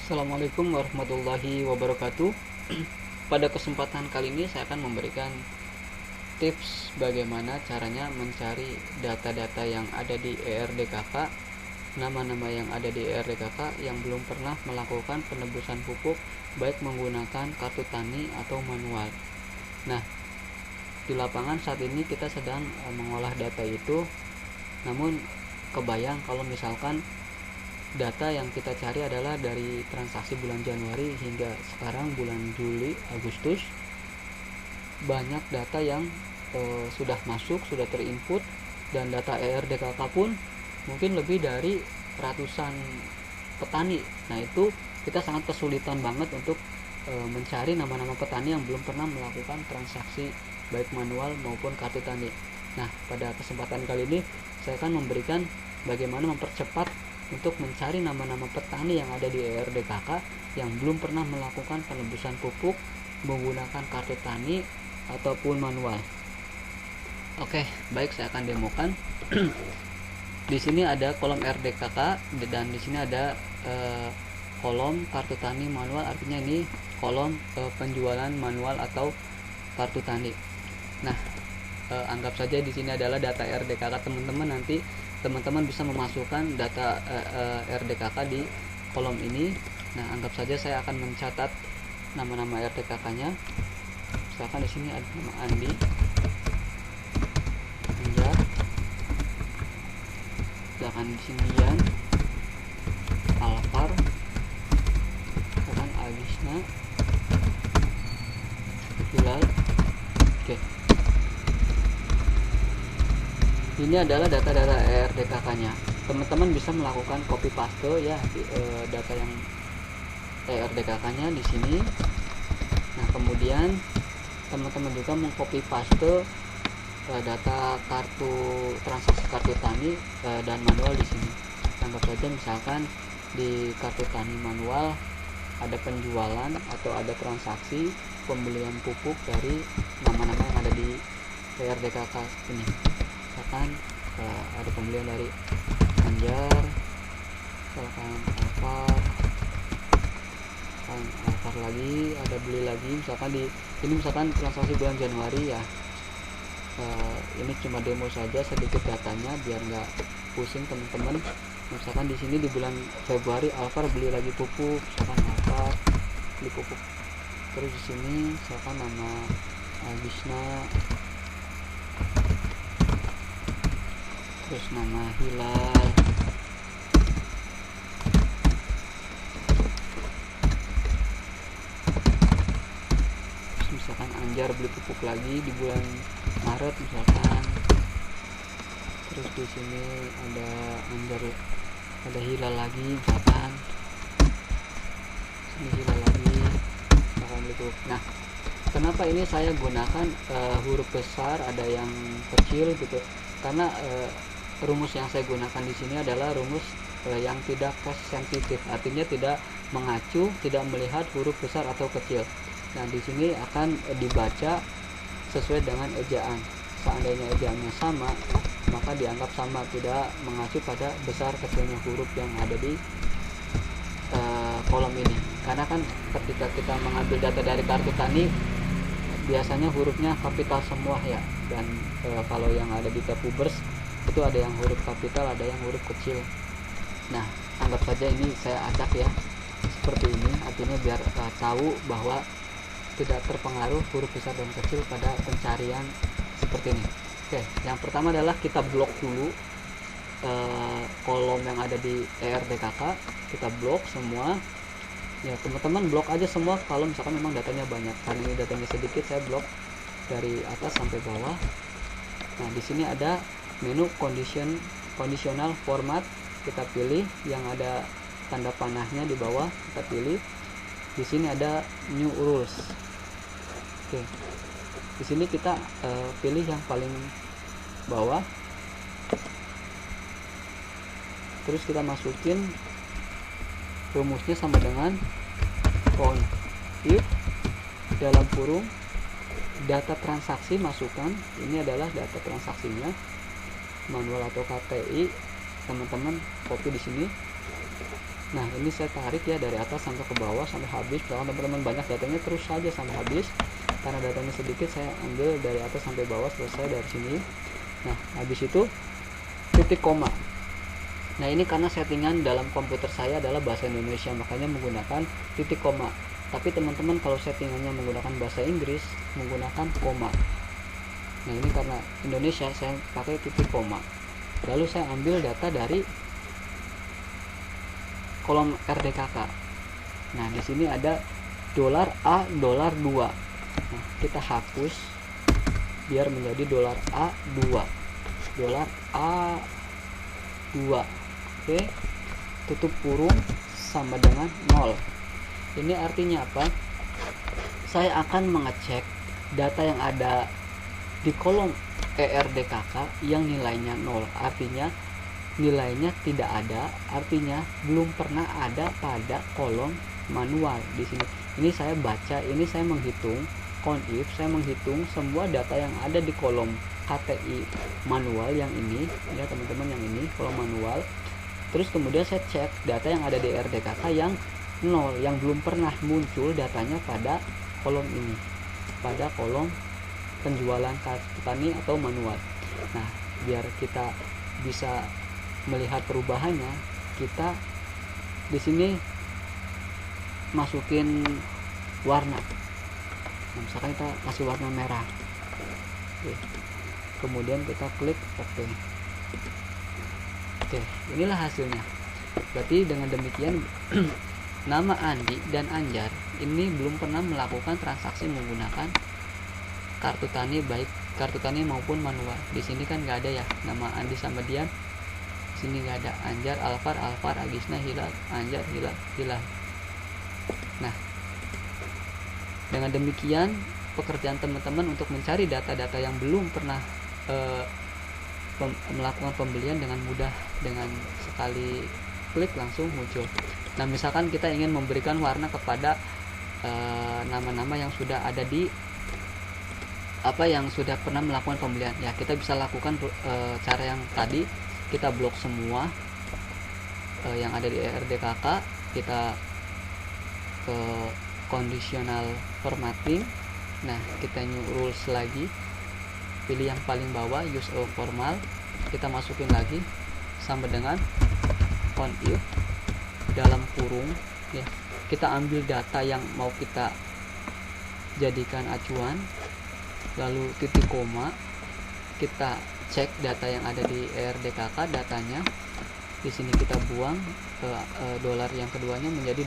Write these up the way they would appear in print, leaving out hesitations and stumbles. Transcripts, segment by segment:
Assalamualaikum warahmatullahi wabarakatuh. Pada kesempatan kali ini saya akan memberikan tips bagaimana caranya mencari data-data yang ada di ERDKK, nama-nama yang ada di ERDKK yang belum pernah melakukan penebusan pupuk baik menggunakan kartu tani atau manual. Nah, di lapangan saat ini kita sedang mengolah data itu, namun kebayang kalau misalkan data yang kita cari adalah dari transaksi bulan Januari hingga sekarang bulan Juli, Agustus. Banyak data yang sudah masuk, sudah terinput, dan data ERDKK pun mungkin lebih dari ratusan petani. Nah, itu kita sangat kesulitan banget untuk mencari nama-nama petani yang belum pernah melakukan transaksi baik manual maupun kartu tani. Nah, pada kesempatan kali ini saya akan memberikan bagaimana mempercepat untuk mencari nama-nama petani yang ada di ERDKK yang belum pernah melakukan penebusan pupuk menggunakan kartu tani ataupun manual. Oke, baik, saya akan demokan. Di sini ada kolom RDKK dan di sini ada kolom kartu tani manual, artinya ini kolom penjualan manual atau kartu tani. Nah, anggap saja di sini adalah data RDKK teman-teman. Nanti teman-teman bisa memasukkan data RDKK di kolom ini. Nah, anggap saja saya akan mencatat nama-nama RDKK-nya. Misalkan di sini ada nama Andi, Anjar, misalkan di sini Dian, Alvar, misalkan Agisna, Hilal. Oke. Ini adalah data-data ERDKK-nya. Teman-teman bisa melakukan copy paste ya data yang ERDKK-nya di sini. Nah, kemudian teman-teman juga mengcopy paste data kartu transaksi kartu tani dan manual di sini. Anggap saja misalkan di kartu tani manual ada penjualan atau ada transaksi pembelian pupuk dari nama-nama yang ada di ERDKK ini. Misalkan ada pembelian dari Anjar, misalkan Alvar lagi, ada beli lagi, misalkan di ini misalkan transaksi bulan Januari ya. Ini cuma demo saja sedikit datanya biar nggak pusing teman-teman. Misalkan di sini di bulan Februari Alvar beli lagi pupuk, misalkan Alvar beli pupuk. Terus di sini misalkan nama Agisna, terus nama Hilal, terus misalkan Anjar beli pupuk lagi di bulan Maret misalkan. Terus di sini ada Anjar, ada Hilal lagi misalkan, sini Hilal lagi misalkan beli pupuk. Nah, kenapa ini saya gunakan huruf besar, ada yang kecil gitu? Karena rumus yang saya gunakan di sini adalah rumus yang tidak case sensitif, artinya tidak mengacu, tidak melihat huruf besar atau kecil. Nah, di sini akan dibaca sesuai dengan ejaan. Seandainya ejaannya sama, maka dianggap sama, tidak mengacu pada besar kecilnya huruf yang ada di kolom ini. Karena kan ketika kita mengambil data dari kartu tani, biasanya hurufnya kapital semua ya, dan kalau yang ada di Tabubers itu ada yang huruf kapital, ada yang huruf kecil. Nah, anggap saja ini saya acak ya seperti ini, artinya biar tahu bahwa tidak terpengaruh huruf besar dan kecil pada pencarian seperti ini. Oke, yang pertama adalah kita blok dulu kolom yang ada di ERDKK, kita blok semua ya. Teman-teman blok aja semua kalau misalkan memang datanya banyak. Karena ini datanya sedikit, saya blok dari atas sampai bawah. Nah, di sini ada menu conditional format, kita pilih yang ada tanda panahnya di bawah, kita pilih. Di sini ada new rules. Oke, di sini kita pilih yang paling bawah, terus kita masukin rumusnya sama dengan count if dalam kurung data transaksi, masukkan ini adalah data transaksinya manual atau KTI, teman-teman copy di sini. Nah, ini saya tarik ya dari atas sampai ke bawah sampai habis. Kalau teman-teman banyak datanya, terus saja sampai habis. Karena datanya sedikit, saya ambil dari atas sampai bawah, selesai dari sini. Nah, habis itu titik koma. Nah, ini karena settingan dalam komputer saya adalah bahasa Indonesia, makanya menggunakan titik koma. Tapi teman-teman kalau settingannya menggunakan bahasa Inggris, menggunakan koma. Nah, ini karena Indonesia, saya pakai titik koma. Lalu saya ambil data dari kolom RDKK. Nah, di sini ada $A, $2. Nah, kita hapus biar menjadi $A2. $A2. Oke. Tutup kurung sama dengan 0. Ini artinya apa? Saya akan mengecek data yang ada di kolom ERDKK yang nilainya 0. Artinya nilainya tidak ada, artinya belum pernah ada pada kolom manual di sini. Ini saya baca, ini saya menghitung count if, saya menghitung semua data yang ada di kolom KTI manual yang ini ya teman-teman, yang ini kolom manual. Terus kemudian saya cek data yang ada di RDKK yang 0, yang belum pernah muncul datanya pada kolom ini, pada kolom penjualan kartu tani atau manual. Nah, biar kita bisa melihat perubahannya, kita di sini masukin warna. Nah, misalkan kita kasih warna merah. Oke. Kemudian kita klik OK. Oke, inilah hasilnya. Berarti dengan demikian nama Andi dan Anjar ini belum pernah melakukan transaksi menggunakan kartu tani, baik kartu tani maupun manual. Di sini kan nggak ada ya nama Andi sama Dian. Sini nggak ada. Anjar, Alvar, Agisna, Hilal, Anjar, Hilal. Nah, dengan demikian pekerjaan teman-teman untuk mencari data-data yang belum pernah melakukan pembelian dengan mudah, dengan sekali klik langsung muncul. Nah, misalkan kita ingin memberikan warna kepada nama-nama yang sudah ada di yang sudah pernah melakukan pembelian, ya kita bisa lakukan cara yang tadi. Kita blok semua yang ada di ERDKK, kita ke conditional formatting. Nah, kita new rules lagi, pilih yang paling bawah use all formal, kita masukin lagi sama dengan count if dalam kurung ya. Kita ambil data yang mau kita jadikan acuan, lalu titik koma, kita cek data yang ada di ERDKK datanya. Di sini kita buang dolar yang keduanya menjadi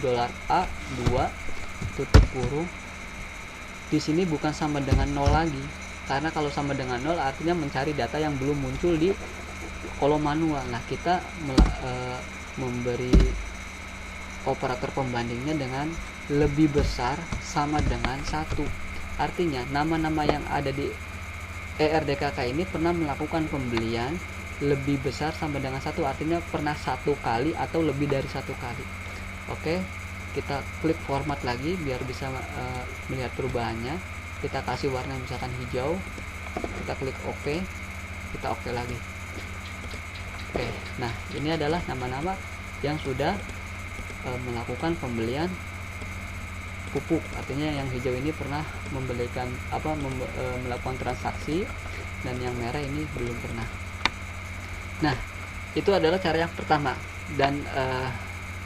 $A2, tutup kurung. Di sini bukan sama dengan 0 lagi, karena kalau sama dengan 0 artinya mencari data yang belum muncul di kolom manual. Nah, kita memberi operator pembandingnya dengan lebih besar sama dengan 1. Artinya nama-nama yang ada di ERDKK ini pernah melakukan pembelian lebih besar sama dengan 1, artinya pernah 1 kali atau lebih dari 1 kali. Oke, kita klik format lagi biar bisa melihat perubahannya. Kita kasih warna misalkan hijau, kita klik OK, kita OK lagi. Oke, nah ini adalah nama-nama yang sudah melakukan pembelian pupuk, artinya yang hijau ini pernah membelikan melakukan transaksi, dan yang merah ini belum pernah. Nah, itu adalah cara yang pertama. Dan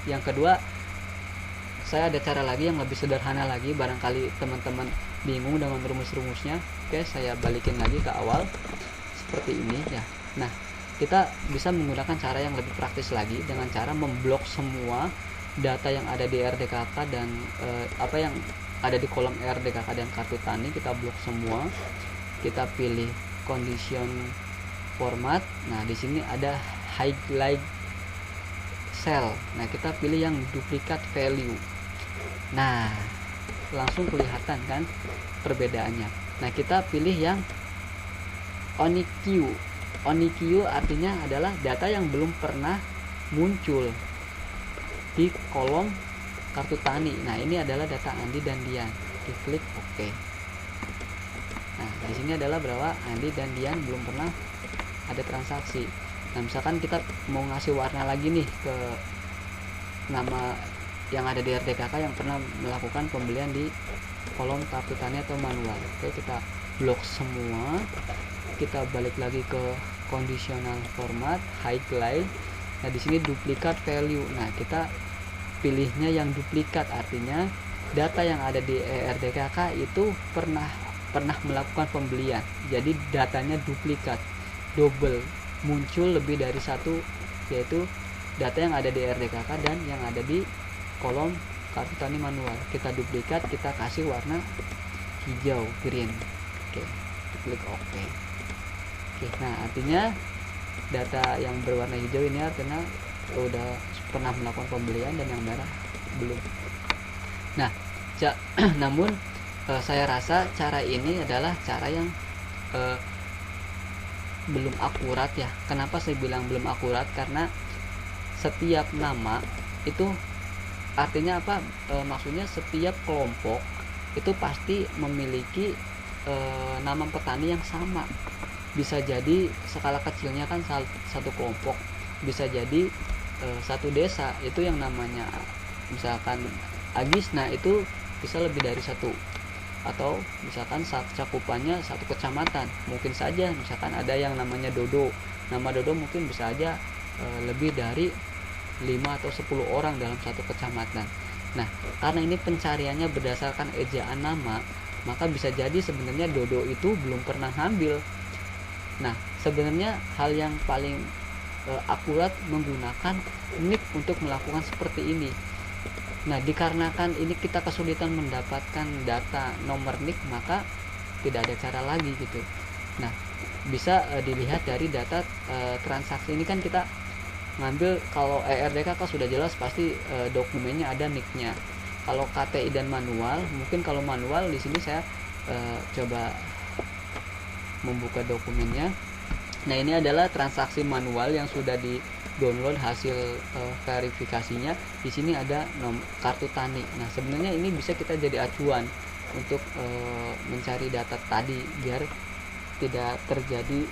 yang kedua, saya ada cara lagi yang lebih sederhana lagi, barangkali teman-teman bingung dengan rumus-rumusnya. Oke, saya balikin lagi ke awal seperti ini ya. Nah, kita bisa menggunakan cara yang lebih praktis lagi dengan cara memblok semua data yang ada di RDKK dan apa yang ada di kolom RDKK dan kartu tani. Kita blok semua, kita pilih condition format. Nah, di sini ada highlight cell. Nah, kita pilih yang duplicate value. Nah, langsung kelihatan kan perbedaannya. Nah, kita pilih yang only queue. Only queue artinya adalah data yang belum pernah muncul di kolom kartu tani. Nah, ini adalah data Andi dan Dian. Diklik OK. Nah, di sini adalah berapa Andi dan Dian belum pernah ada transaksi. Nah, misalkan kita mau ngasih warna lagi nih ke nama yang ada di RDKK yang pernah melakukan pembelian di kolom kartu tani atau manual. Oke, kita blok semua, kita balik lagi ke conditional format, highlight. Nah, di sini duplikat value. Nah, kita pilihnya yang duplikat, artinya data yang ada di ERDKK itu pernah melakukan pembelian. Jadi datanya duplikat, double, muncul lebih dari satu, yaitu data yang ada di ERDKK dan yang ada di kolom kartu tani manual. Kita duplikat, kita kasih warna hijau, green. Oke, klik OK. Oke, nah artinya data yang berwarna hijau ini artinya udah pernah melakukan pembelian, dan yang merah belum. Nah, namun saya rasa cara ini adalah cara yang belum akurat ya. Kenapa saya bilang belum akurat? Karena setiap nama itu artinya apa? Maksudnya setiap kelompok itu pasti memiliki nama petani yang sama. Bisa jadi skala kecilnya kan satu kelompok, bisa jadi satu desa itu yang namanya misalkan Agis, nah itu bisa lebih dari satu, atau misalkan cakupannya satu kecamatan. Mungkin saja misalkan ada yang namanya Dodo, nama Dodo mungkin bisa aja lebih dari 5 atau 10 orang dalam satu kecamatan. Nah, karena ini pencariannya berdasarkan ejaan nama, maka bisa jadi sebenarnya Dodo itu belum pernah ngambil. Nah, sebenarnya hal yang paling akurat menggunakan nick untuk melakukan seperti ini. Nah, dikarenakan ini kita kesulitan mendapatkan data nomor nick, maka tidak ada cara lagi gitu. Nah, bisa dilihat dari data transaksi ini kan kita ngambil, kalau ERDKK sudah jelas pasti dokumennya ada nicknya. Kalau KTI dan manual, mungkin kalau manual di sini saya coba membuka dokumennya. Nah, ini adalah transaksi manual yang sudah di download hasil verifikasinya. Di sini ada kartu tani. Nah, sebenarnya ini bisa kita jadi acuan untuk mencari data tadi, biar tidak terjadi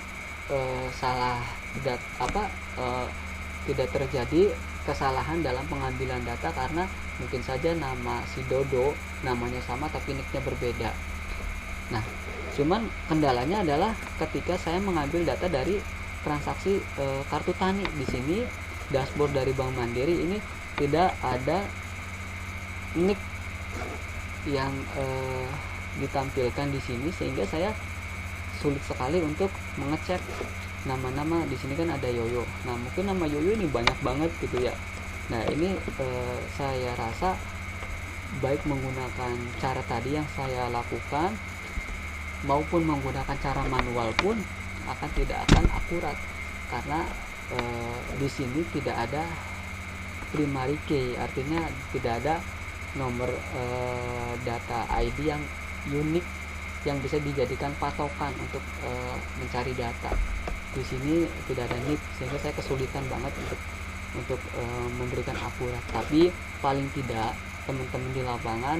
tidak terjadi kesalahan dalam pengambilan data, karena mungkin saja nama si Dodo namanya sama tapi nicknya berbeda. Nah, cuman kendalanya adalah ketika saya mengambil data dari transaksi kartu tani. Di sini dashboard dari Bank Mandiri ini tidak ada nick yang ditampilkan di sini, sehingga saya sulit sekali untuk mengecek nama-nama. Di sini kan ada Yoyo. Nah, mungkin nama Yoyo ini banyak banget gitu ya. Nah, ini saya rasa baik menggunakan cara tadi yang saya lakukan maupun menggunakan cara manual pun tidak akan akurat, karena di sini tidak ada primary key, artinya tidak ada nomor data ID yang unik yang bisa dijadikan patokan untuk mencari data. Di sini tidak ada nick, sehingga saya kesulitan banget untuk memberikan akurat. Tapi paling tidak teman-teman di lapangan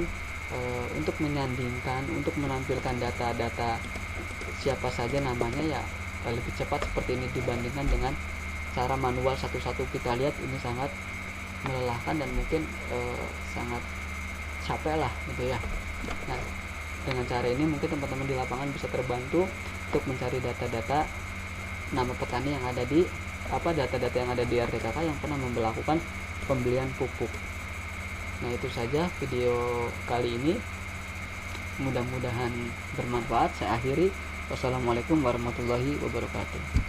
untuk menyandingkan, untuk menampilkan data-data siapa saja namanya ya lebih cepat seperti ini dibandingkan dengan cara manual satu-satu. Kita lihat ini sangat melelahkan dan mungkin sangat capek lah gitu ya. Nah, dengan cara ini mungkin teman-teman di lapangan bisa terbantu untuk mencari data-data nama petani yang ada di data-data yang ada di RDKK yang pernah melakukan pembelian pupuk. Nah, itu saja video kali ini, mudah-mudahan bermanfaat. Saya akhiri. Wassalamualaikum warahmatullahi wabarakatuh.